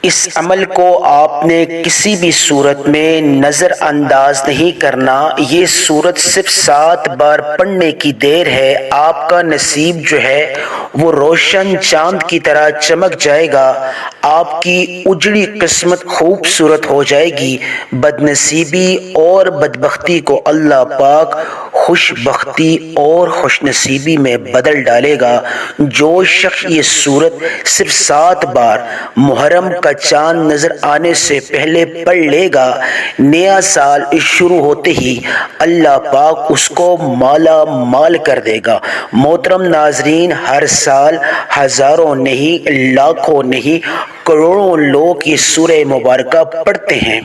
اس عمل کو آپ نے کسی بھی صورت میں نظر انداز نہیں کرنا۔ یہ صورت صرف 7 بار پڑھنے کی دیر ہے۔ آپ کا نصیب جو ہے وہ روشن چاند کی طرح چمک جائے گا۔ آپ کی اجڑی قسمت خوبصورت ہو جائے گی۔ بد نصیبی اور بدبختی کو اللہ پاک خوش بختی اور خوش نصیبی میں بدل ڈالے گا۔ جو شخص یہ صورت صرف 7 بار محرم کا چاند نظر آنے سے پہلے پڑھ لے گا، نیا سال شروع ہوتے ہی اللہ پاک اس کو مالا مال کر دے گا۔ محترم ناظرین، ہر سال ہزاروں نہیں، لاکھوں نہیں، کروڑوں لوگ یہ سورہ مبارکہ پڑھتے ہیں،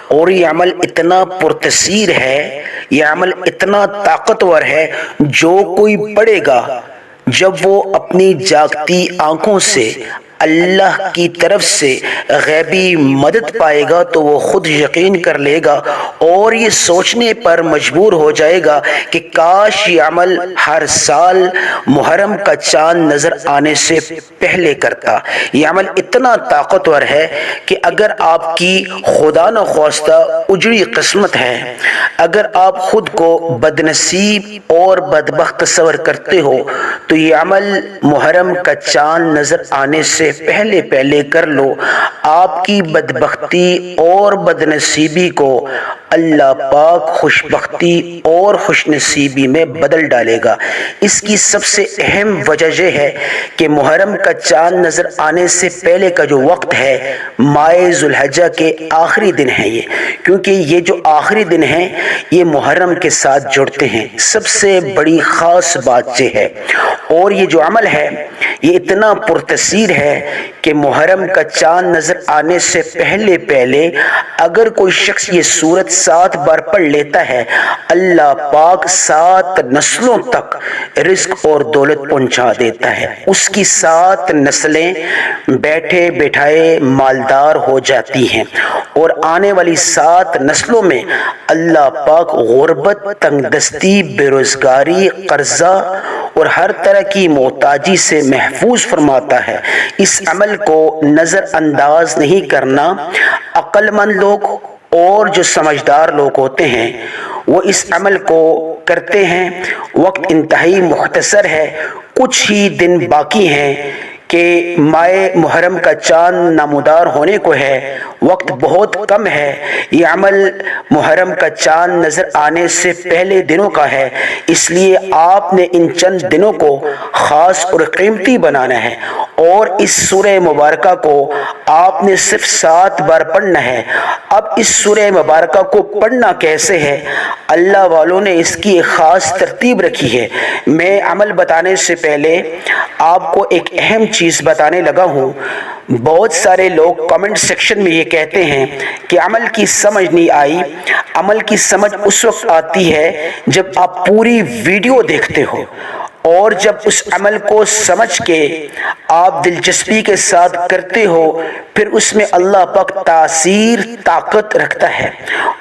اور یہ عمل اتنا پرتاثیر ہے، یہ عمل اتنا طاقتور ہے، جو کوئی پڑھے گا جب وہ اپنی جاگتی آنکھوں سے اللہ کی طرف سے غیبی مدد پائے گا تو وہ خود یقین کر لے گا اور یہ سوچنے پر مجبور ہو جائے گا کہ کاش یہ عمل ہر سال محرم کا چاند نظر آنے سے پہلے کرتا۔ یہ عمل اتنا طاقتور ہے کہ اگر آپ کی خدا نخواستہ اجڑی قسمت ہے، اگر آپ خود کو بد نصیب اور بدبخت تصور کرتے ہو، تو یہ عمل محرم کا چاند نظر آنے سے پہلے کر لو۔ آپ کی بدبختی اور بد نصیبی کو اللہ پاک خوش بختی اور خوش نصیبی میں بدل ڈالے گا۔ اس کی سب سے اہم وجہ یہ ہے کہ محرم کا چاند نظر آنے سے پہلے کا جو وقت ہے، ماہ ذو الحجہ کے آخری دن ہے یہ، کیونکہ یہ جو آخری دن ہیں یہ محرم کے ساتھ جڑتے ہیں۔ سب سے بڑی خاص بات یہ ہے، اور یہ جو عمل ہے یہ اتنا پرتاثیر ہے کہ محرم کا چاند نظر آنے سے پہلے اگر کوئی شخص یہ سورت 7 بار پڑھ لیتا ہے، اللہ پاک 7 نسلوں تک رزق اور دولت پہنچا دیتا ہے۔ اس کی 7 نسلیں بیٹھے بٹھائے مالدار ہو جاتی ہیں، اور آنے والی 7 نسلوں میں اللہ پاک غربت، تنگ دستی، بے روزگاری، قرضہ اور ہر طرح کی محتاجی سے محفوظ فرماتا ہے۔ اس عمل کو نظر انداز نہیں کرنا۔ عقل مند لوگ اور جو سمجھدار لوگ ہوتے ہیں وہ اس عمل کو کرتے ہیں۔ وقت انتہائی مختصر ہے، کچھ ہی دن باقی ہیں کہ ماہ محرم کا چاند نمودار ہونے کو ہے، وقت بہت کم ہے۔ یہ عمل محرم کا چاند نظر آنے سے پہلے دنوں کا ہے، اس لیے آپ نے ان چند دنوں کو خاص اور قیمتی بنانا ہے، اور اس سورہ مبارکہ کو آپ نے صرف 7 بار پڑھنا ہے۔ اب اس سورہ مبارکہ کو پڑھنا کیسے ہے؟ اللہ والوں نے اس کی ایک خاص ترتیب رکھی ہے۔ میں عمل بتانے سے پہلے آپ کو ایک اہم چیز بتانے لگا ہوں۔ بہت سارے لوگ کمنٹ سیکشن میں یہ کہتے ہیں کہ عمل کی سمجھ نہیں آئی۔ عمل کی سمجھ اس وقت آتی ہے جب آپ پوری ویڈیو دیکھتے ہو، اور جب اس عمل کو سمجھ کے آپ دلچسپی کے ساتھ کرتے ہو، پھر اس میں اللہ پاک تاثیر طاقت رکھتا ہے،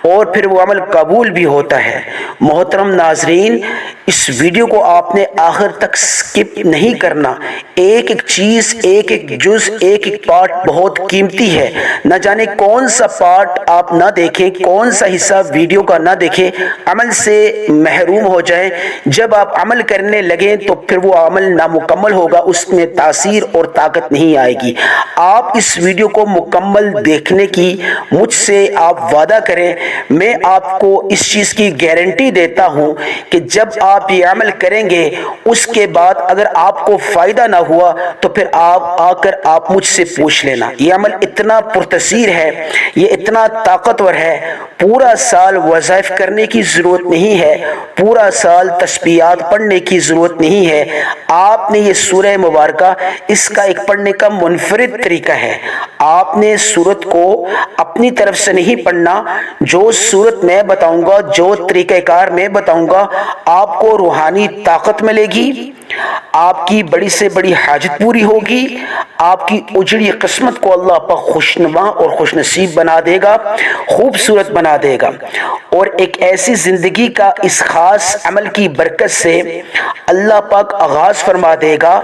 اور پھر وہ عمل قبول بھی ہوتا ہے۔ محترم ناظرین، اس ویڈیو کو آپ نے آخر تک سکپ نہیں کرنا۔ ایک ایک چیز، ایک ایک جز، ایک ایک پارٹ بہت قیمتی ہے۔ نہ جانے کون سا پارٹ آپ نہ دیکھیں، کون سا حصہ ویڈیو کا نہ دیکھیں، عمل سے محروم ہو جائیں۔ جب آپ عمل کرنے لگیں تو پھر وہ عمل نامکمل ہوگا، اس میں تاثیر اور طاقت نہیں آئے گی۔ آپ اس ویڈیو کو مکمل دیکھنے کی مجھ سے آپ وعدہ کریں۔ میں آپ کو اس چیز کی گارنٹی دیتا ہوں کہ جب آپ یہ عمل کریں گے، اس کے بعد اگر آپ کو فائدہ نہ ہوا تو پھر آپ آ کر آپ مجھ سے پوچھ لینا۔ یہ عمل اتنا پرتاثیر ہے، یہ اتنا طاقتور ہے، پورا سال وظائف کرنے کی ضرورت نہیں ہے، پورا سال تسبیحات پڑھنے کی ضرورت نہیں ہے۔ آپ نے یہ سورہ مبارکہ، اس کا ایک پڑھنے کا منفرد طریقہ ہے۔ آپ نے سورت کو اپنی طرف سے نہیں پڑھنا۔ جو سورت میں بتاؤں گا، جو طریقہ کار میں بتاؤں گا، آپ کو روحانی طاقت ملے گی، آپ کی بڑی سے بڑی حاجت پوری ہوگی، آپ کی اجڑی قسمت کو اللہ پاک خوشنما اور خوش نصیب بنا دے گا، خوبصورت بنا دے گا، اور ایک ایسی زندگی کا اس خاص عمل کی برکت سے اللہ پاک آغاز فرما دے گا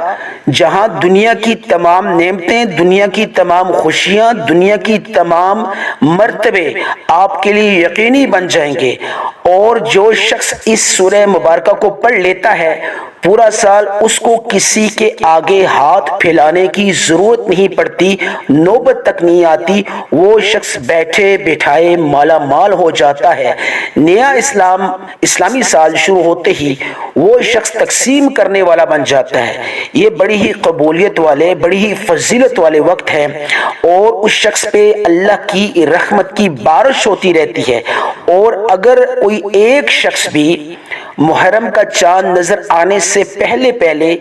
جہاں دنیا کی تمام نعمتیں، دنیا کی تمام خوشیاں، دنیا کی تمام مرتبے آپ کے لیے یقینی بن جائیں گے۔ اور جو شخص اس سورہ مبارکہ کو پڑھ لیتا ہے پورا سال اس کو کسی کے آگے ہاتھ پھیلانے کی ضرورت نہیں پڑتی، نوبت تک نہیں آتی، وہ شخص بیٹھے بٹھائے مالا مال ہو جاتا ہے۔ نیا اسلامی سال شروع ہوتے ہی وہ شخص تقسیم کرنے والا بن جاتا ہے۔ یہ بڑی ہی قبولیت والے، بڑی ہی فضیلت والے وقت ہے، اور اس شخص پہ اللہ کی رحمت کی بارش ہوتی رہتی ہے۔ اور اگر کوئی ایک شخص بھی محرم کا چاند نظر آنے سے پہلے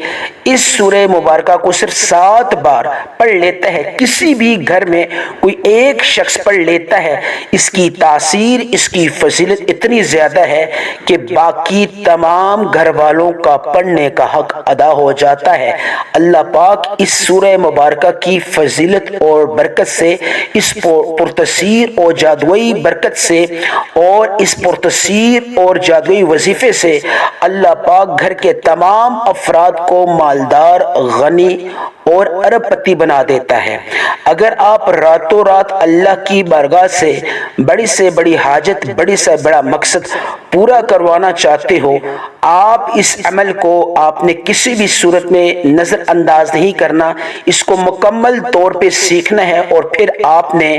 اس سورہ مبارکہ کو صرف 7 بار پڑھ لیتا ہے، کسی بھی گھر میں کوئی ایک شخص پڑھ لیتا ہے، اس کی تاثیر، اس کی فضیلت اتنی زیادہ ہے کہ باقی تمام گھر والوں کا پڑھنے کا حق ادا ہو جاتا ہے۔ اللہ پاک اس سورہ مبارکہ کی فضیلت اور برکت سے، اس پرتاثیر اور جادوئی برکت سے اور اس پرتاثیر اور جادوئی وظیفے سے اللہ پاک گھر کے تمام افراد کو مالدار، غنی اور ارب پتی بنا دیتا ہے۔ اگر آپ راتوں رات اللہ کی بارگاہ سے بڑی حاجت، بڑی سے بڑا مقصد پورا کروانا چاہتے ہو، آپ اس عمل کو آپ نے کسی بھی صورت میں نظر انداز نہیں کرنا، اس کو مکمل طور پہ سیکھنا ہے، اور پھر آپ نے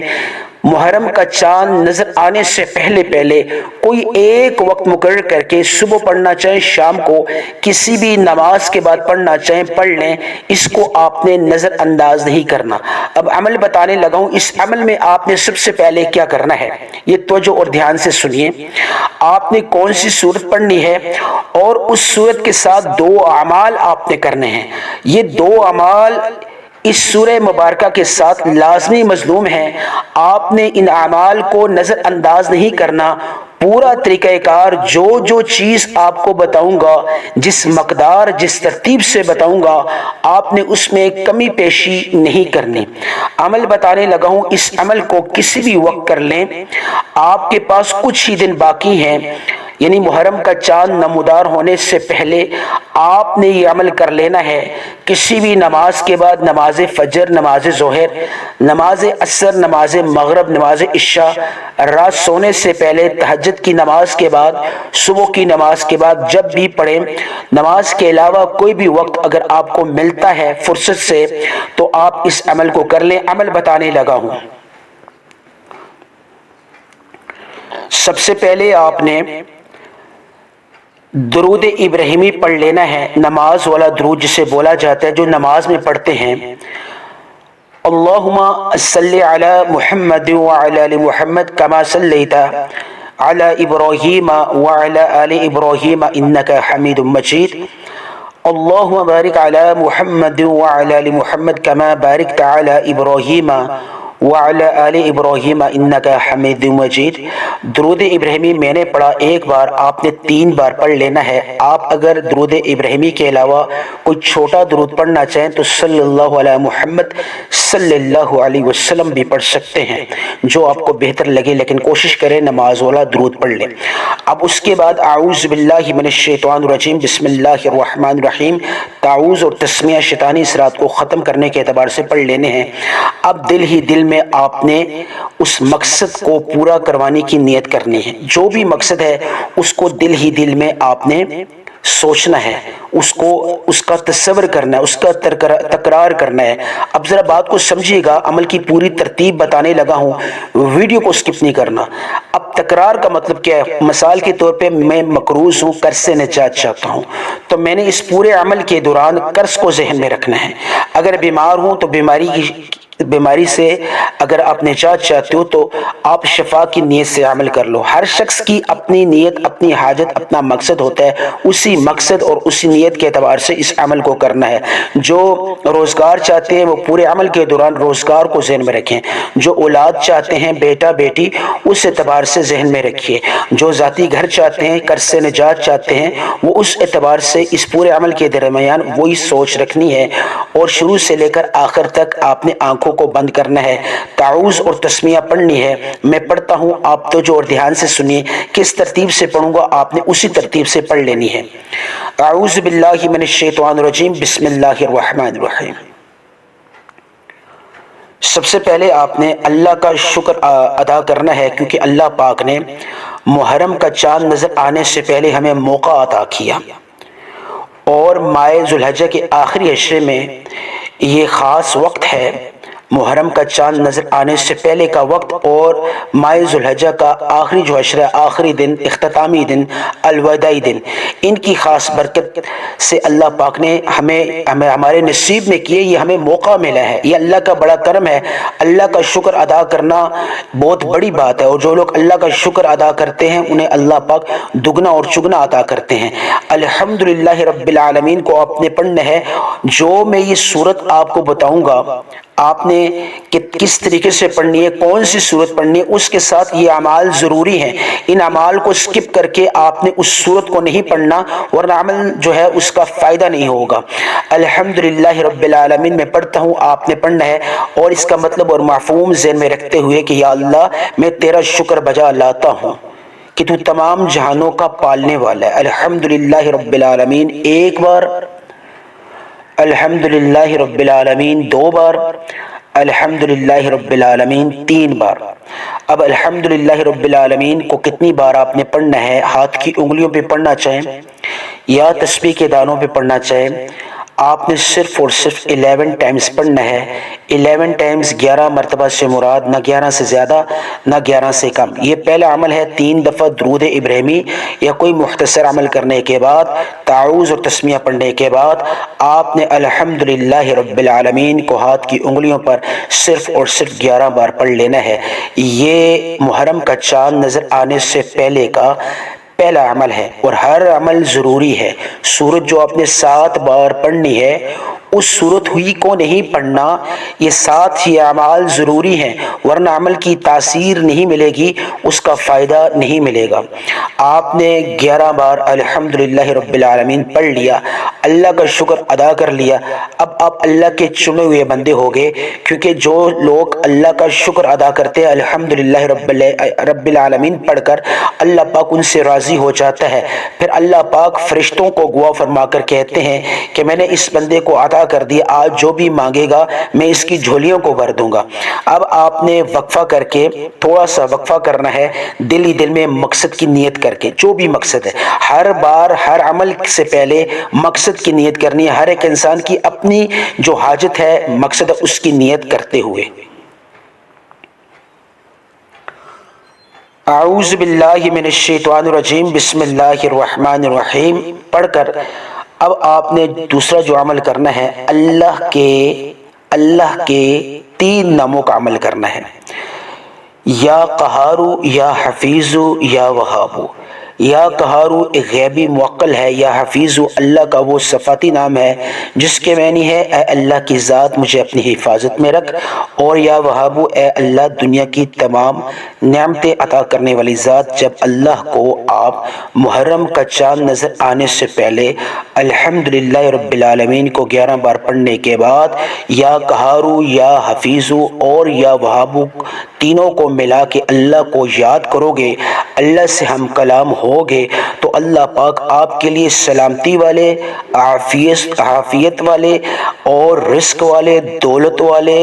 محرم کا چاند نظر آنے سے پہلے کوئی ایک وقت مقرر کر کے صبح پڑھنا چاہیں، شام کو کسی بھی نماز کے بعد پڑھنا چاہیں پڑھ لیں، اس کو آپ نے نظر انداز نہیں کرنا۔ اب عمل بتانے لگا ہوں، اس عمل میں آپ نے سب سے پہلے کیا کرنا ہے، یہ توجہ اور دھیان سے سنیے۔ آپ نے کون سی سورت پڑھنی ہے اور اس سورت کے ساتھ 2 اعمال آپ نے کرنے ہیں۔ یہ 2 اعمال اس سورہ مبارکہ کے ساتھ لازمی مظلوم ہیں، آپ نے ان اعمال کو نظر انداز نہیں کرنا۔ پورا طریقہ کار جو چیز آپ کو بتاؤں گا، جس مقدار، جس ترتیب سے بتاؤں گا، آپ نے اس میں کمی بیشی نہیں کرنی۔ عمل بتانے لگا ہوں، اس عمل کو کسی بھی وقت کر لیں، آپ کے پاس کچھ ہی دن باقی ہیں، یعنی محرم کا چاند نمودار ہونے سے پہلے آپ نے یہ عمل کر لینا ہے۔ کسی بھی نماز کے بعد، نماز فجر، نماز ظہر، نماز عصر، نماز مغرب، نماز عشاء، رات سونے سے پہلے، تہجد کی نماز کے بعد، صبح کی نماز کے بعد، جب بھی پڑھیں، نماز کے علاوہ کوئی بھی وقت اگر آپ کو ملتا ہے فرصت سے تو آپ اس عمل کو کر لیں۔ عمل بتانے لگا ہوں، سب سے پہلے آپ نے درود ابراہیمی پڑھ لینا ہے، نماز والا درود جسے بولا جاتا ہے، جو نماز میں پڑھتے ہیں۔ اللہم صلی علی محمد وعلی آل محمد کما صلیت علی ابراہیم وعلی آل ابراہیم انک حمید مجید۔ اللہم بارک علی محمد وعلی آل محمد کما بارکت علی ابراہیم وعلی آل ابراہیم انک حمید مجید۔ درود ابراہیمی میں نے پڑھا 1 بار، آپ نے 3 بار پڑھ لینا ہے۔ آپ اگر درود ابراہیمی کے علاوہ کوئی چھوٹا درود پڑھنا چاہیں تو صلی اللہ علیہ محمد صلی اللہ علیہ وسلم بھی پڑھ سکتے ہیں، جو آپ کو بہتر لگے، لیکن کوشش کریں نماز والا درود پڑھ لیں۔ اب اس کے بعد اعوذ باللہ من الشیطان الرجیم، بسم اللہ الرحمن الرحیم، تعوذ اور تسمیہ شیطانی اثرات کو ختم کرنے کے اعتبار سے پڑھ لینے ہیں۔ اب دل ہی دل میں آپ نے اس مقصد کو پورا کروانے کی نیت کرنی ہے۔ جو بھی مقصد ہے اس کو دل ہی دل میں آپ نے سوچنا ہے، اس کا تصور کرنا ہے، اس کا تکرار کرنا ہے۔ اب ذرا بات کو سمجھیے گا، عمل کی پوری ترتیب بتانے لگا ہوں، ویڈیو کو سکپ نہیں کرنا۔ اب تکرار کا مطلب کیا ہے؟ مثال کے طور پہ میں مقروض ہوں، قرض سے نجات چاہتا ہوں، تو میں نے اس پورے عمل کے دوران قرض کو ذہن میں رکھنا ہے۔ اگر بیمار ہوں تو بیماری بیماری سے اگر آپ نجات چاہتے ہو تو آپ شفا کی نیت سے عمل کر لو۔ ہر شخص کی اپنی نیت، اپنی حاجت، اپنا مقصد ہوتا ہے، اسی مقصد اور اسی نیت کے اعتبار سے اس عمل کو کرنا ہے۔ جو روزگار چاہتے ہیں وہ پورے عمل کے دوران روزگار کو ذہن میں رکھیں، جو اولاد چاہتے ہیں بیٹا بیٹی اس اعتبار سے ذہن میں رکھیے، جو ذاتی گھر چاہتے ہیں، قرض سے نجات چاہتے ہیں، وہ اس اعتبار سے اس پورے عمل کے درمیان وہی سوچ رکھنی ہے، اور شروع سے لے کر آخر تک آپ نے آنکھوں کو بند کرنا ہے، تعوذ اور تسمیہ پڑھنی ہے۔ میں پڑھتا ہوں، آپ توجہ اور دھیان سے سنیے، کس ترتیب سے پڑھوں گا آپ نے اسی ترتیب سے پڑھ لینی ہے۔ اعوذ باللہ من الشیطان الرجیم، بسم اللہ الرحمن الرحیم۔ سب سے پہلے آپ نے اللہ کا شکر ادا کرنا ہے، کیونکہ اللہ پاک نے محرم کا چاند نظر آنے سے پہلے ہمیں موقع عطا کیا، اور ماہ ذوالحجہ کے آخری عشرے میں یہ خاص وقت ہے، محرم کا چاند نظر آنے سے پہلے کا وقت اور ماہ ذوالحجہ کا آخری جو عشرہ، آخری دن، اختتامی دن، الوداعی دن، ان کی خاص برکت سے اللہ پاک نے ہمیں ہمارے نصیب میں کیے، یہ ہمیں موقع ملا ہے، یہ اللہ کا بڑا کرم ہے۔ اللہ کا شکر ادا کرنا بہت بڑی بات ہے، اور جو لوگ اللہ کا شکر ادا کرتے ہیں انہیں اللہ پاک دگنا اور چگنا عطا کرتے ہیں۔ الحمدللہ رب العالمین کو آپ نے پڑھنا ہے۔ جو میں یہ سورت آپ کو بتاؤں گا آپ نے کہ کس طریقے سے پڑھنی ہے، کون سی سورت پڑھنی ہے، اس کے ساتھ یہ اعمال ضروری ہیں، ان اعمال کو سکپ کر کے آپ نے اس سورت کو نہیں پڑھنا، ورنہ عمل جو ہے اس کا فائدہ نہیں ہوگا۔ الحمدللہ رب العالمین میں پڑھتا ہوں، آپ نے پڑھنا ہے، اور اس کا مطلب اور مفہوم ذہن میں رکھتے ہوئے کہ یا اللہ میں تیرا شکر بجا لاتا ہوں کہ تو تمام جہانوں کا پالنے والا ہے۔ الحمدللہ رب العالمین ایک بار، الحمدللہ رب العالمین دو بار، الحمدللہ رب العالمین تین بار۔ اب الحمدللہ رب العالمین کو کتنی بار آپ نے پڑھنا ہے؟ ہاتھ کی انگلیوں پہ پڑھنا چاہیں یا تسبیح کے دانوں پہ پڑھنا چاہیں، آپ نے صرف اور صرف 11 ٹائمز پڑھنا ہے۔ 11 ٹائمز 11 مرتبہ سے مراد نہ 11 سے زیادہ نہ 11 سے کم۔ یہ پہلا عمل ہے، 3 دفعہ درود ابراہیمی یا کوئی مختصر عمل کرنے کے بعد، تعوذ اور تسمیہ پڑھنے کے بعد آپ نے الحمدللہ رب العالمین کو ہاتھ کی انگلیوں پر صرف اور صرف 11 بار پڑھ لینا ہے۔ یہ محرم کا چاند نظر آنے سے پہلے کا پہلا عمل ہے، اور ہر عمل ضروری ہے۔ سورت جو آپ نے 7 بار پڑھنی ہے، اس سورت ہوئی کو نہیں پڑھنا، یہ 7 ہی اعمال ضروری ہیں، ورنہ عمل کی تاثیر نہیں ملے گی، اس کا فائدہ نہیں ملے گا۔ آپ نے 11 بار الحمدللہ رب العالمین پڑھ لیا، اللہ کا شکر ادا کر لیا، اب آپ اللہ کے چنے ہوئے بندے ہو گئے، کیونکہ جو لوگ اللہ کا شکر ادا کرتے ہیں الحمدللہ رب العالمین پڑھ کر، اللہ پاک ان سے راضی ہو جاتا ہے۔ پھر اللہ پاک فرشتوں کو گواہ فرما کر کہتے ہیں کہ میں نے اس بندے کو عطا کر دیا، آج جو بھی مانگے گا میں اس کی جھولیوں کو بھر دوں گا۔ اب آپ نے وقفہ کر کے تھوڑا سا وقفہ کرنا ہے، دل ہی دل میں مقصد کی نیت کر کے، جو بھی مقصد ہے، ہر بار ہر عمل سے پہلے مقصد کی نیت کرنی ہے۔ ہر ایک انسان کی اپنی جو حاجت ہے، مقصد ہے، اس کی نیت کرتے ہوئے اعوذ باللہ من الشیطان الرجیم، بسم اللہ الرحمن الرحیم پڑھ کر اب آپ نے دوسرا جو عمل کرنا ہے، اللہ کے 3 ناموں کا عمل کرنا ہے، یا قہارو، یا حفیظو، یا وہابو۔ یا قہارو ایک غیبی موکل ہے، یا حفیظو اللہ کا وہ صفاتی نام ہے جس کے معنی ہے اے اللہ کی ذات مجھے اپنی حفاظت میں رکھ، اور یا وہابو اے اللہ دنیا کی تمام نعمتیں عطا کرنے والی ذات۔ جب اللہ کو آپ محرم کا چاند نظر آنے سے پہلے الحمدللہ رب العالمین کو 11 بار پڑھنے کے بعد یا قہارو، یا حفیظو اور یا وہابو تینوں کو ملا کے اللہ کو یاد کرو گے، اللہ سے ہم کلام ہوگے، تو اللہ پاک آپ کے لیے سلامتی والے، عافیت والے اور رزق والے، دولت والے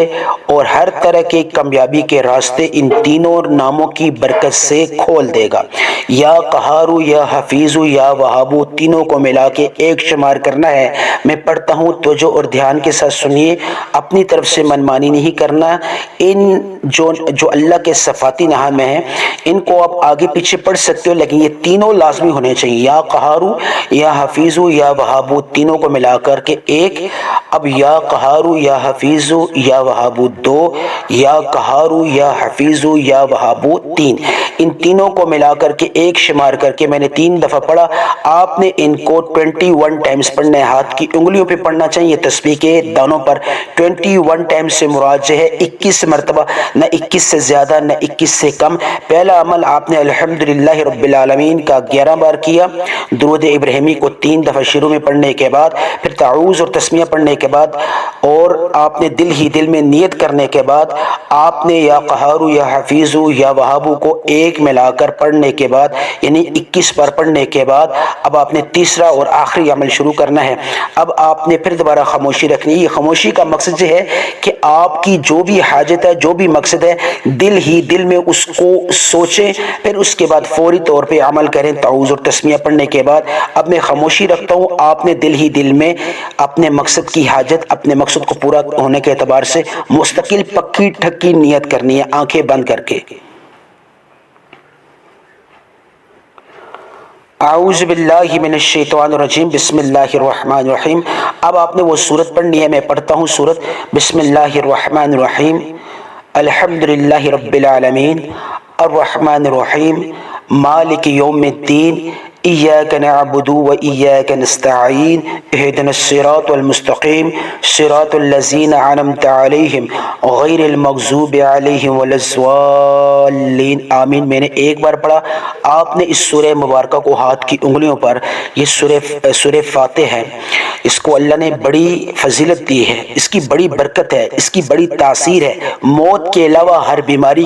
اور ہر طرح کی کامیابی کے راستے ان تینوں ناموں کی برکت سے کھول دے گا۔ یا قہارو، یا حفیظو، یا وہابو تینوں کو ملا کے ایک شمار کرنا ہے۔ میں پڑھتا ہوں، توجہ اور دھیان کے ساتھ سنیے، اپنی طرف سے منمانی نہیں کرنا۔ ان جو اللہ کے صفاتی نام ہیں ان کو آپ آگے پیچھے پڑھ سکتے ہو، لیکن یہ تینوں لازمی ہونے چاہیے، یا قہارو یا حفیظو یا وہابو تینوں کو ملا کر کے ایک، اب یا قہارو یا حفیظو یا وہابو دو، یا قہارو یا حفیظو یا وہابو تین، ان تینوں کو ملا کر کے ایک شمار کر کے میں نے 3 دفعہ پڑھا۔ آپ نے ان کو 21 ٹائمز پڑھنا ہے، ہاتھ کی انگلیوں پہ پڑھنا چاہیے، تسبیح کے دانوں پر۔ 21 ٹائمز سے مراد جو ہے 21 مرتبہ، نہ 21 سے زیادہ نہ 21 سے کم۔ پہلا عمل آپ نے الحمدللہ رب العالمین کا 11 بار کیا، درود ابراہیمی کو 3 دفعہ شروع میں پڑھنے کے بعد، پھر تعوذ اور تسمیہ پڑھنے کے بعد، اور آپ نے دل ہی دل میں نیت کرنے کے بعد آپ نے یا قہارو یا حفیظو یا وہابو کو ایک ملا کر پڑھنے کے بعد، یعنی 21 بار پڑھنے کے بعد اب آپ نے تیسرا اور آخری عمل شروع کرنا ہے۔ اب آپ نے پھر دوبارہ خاموشی رکھنی ہے۔ یہ خاموشی کا مقصد یہ ہے کہ آپ کی جو بھی حاجت ہے، جو بھی مقصد ہے، دل ہی دل میں اس کو سوچیں، پھر اس کے بعد فوری طور پہ عمل کریں تعوذ اور تسمیہ پڑھنے کے بعد۔ اب میں خاموشی رکھتا ہوں، آپ نے دل ہی دل میں اپنے مقصد کی حاجت، اپنے مقصد کو پورا ہونے کے اعتبار سے مستقل پکی ٹھکی نیت کرنی ہے، آنکھیں بند کر کے۔ اعوذ باللہ من الشیطان الرجیم، بسم اللہ الرحمن الرحیم۔ اب آپ نے وہ سورت پڑھنی ہے، میں پڑھتا ہوں سورت۔ بسم اللہ الرحمن الرحیم، الحمدللہ رب العالمین، الرحمن الرحیم، مالک یوم الدین، ایاک نعبد و ایاک نستعین، اہدنا الصراط المستقیم، صراط الذین انعمت علیہم غیر المغضوب علیہم ولا الضالین، آمین۔ میں نے ایک بار پڑھا، آپ نے اس سورہ مبارکہ کو ہاتھ کی انگلیوں پر، یہ سورہ فاتح ہے، اس کو اللہ نے بڑی فضیلت دی ہے، اس کی بڑی برکت ہے، اس کی بڑی تاثیر ہے۔ موت کے علاوہ ہر بیماری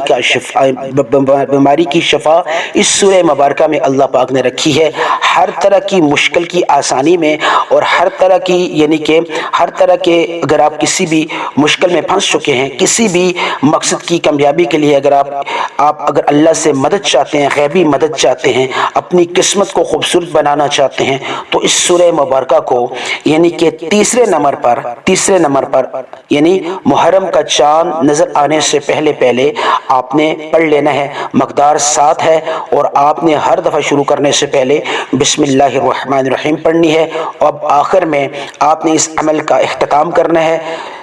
کی شفا اس سورہ مبارکہ میں اللہ پاک نے رکھی ہے۔ ہر طرح کی مشکل کی آسانی میں، اور ہر طرح کی، یعنی کہ ہر طرح کے، اگر آپ کسی بھی مشکل میں پھنس چکے ہیں، کسی بھی مقصد کی کامیابی کے لیے اگر آپ اگر اللہ سے مدد چاہتے ہیں، غیبی مدد چاہتے ہیں، اپنی قسمت کو خوبصورت بنانا چاہتے ہیں، تو اس سورہ مبارکہ کو، یعنی کہ تیسرے نمبر پر یعنی محرم کا چاند نظر آنے سے پہلے آپ نے پڑھ لینا ہے۔ مقدار 7 ہے، اور آپ نے ہر دفعہ شروع کرنے سے پہلے بسم اللہ الرحمن الرحیم پڑھنی ہے۔ اب آخر میں آپ نے اس عمل کا اختتام کرنا ہے،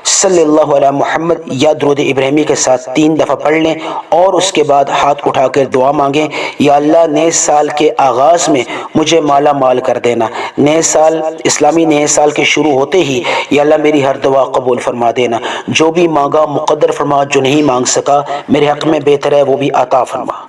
صلی اللہ علی محمد یا درود ابراہیمی کے ساتھ 3 دفعہ پڑھ لیں، اور اس کے بعد ہاتھ اٹھا کر دعا مانگیں، یا اللہ نئے سال کے آغاز میں مجھے مالا مال کر دینا، نئے سال، اسلامی نئے سال کے شروع ہوتے ہی یا اللہ میری ہر دعا قبول فرما دینا، جو بھی مانگا مقدر فرما، جو نہیں مانگ سکا میرے حق میں بہتر ہے وہ بھی عطا فرما۔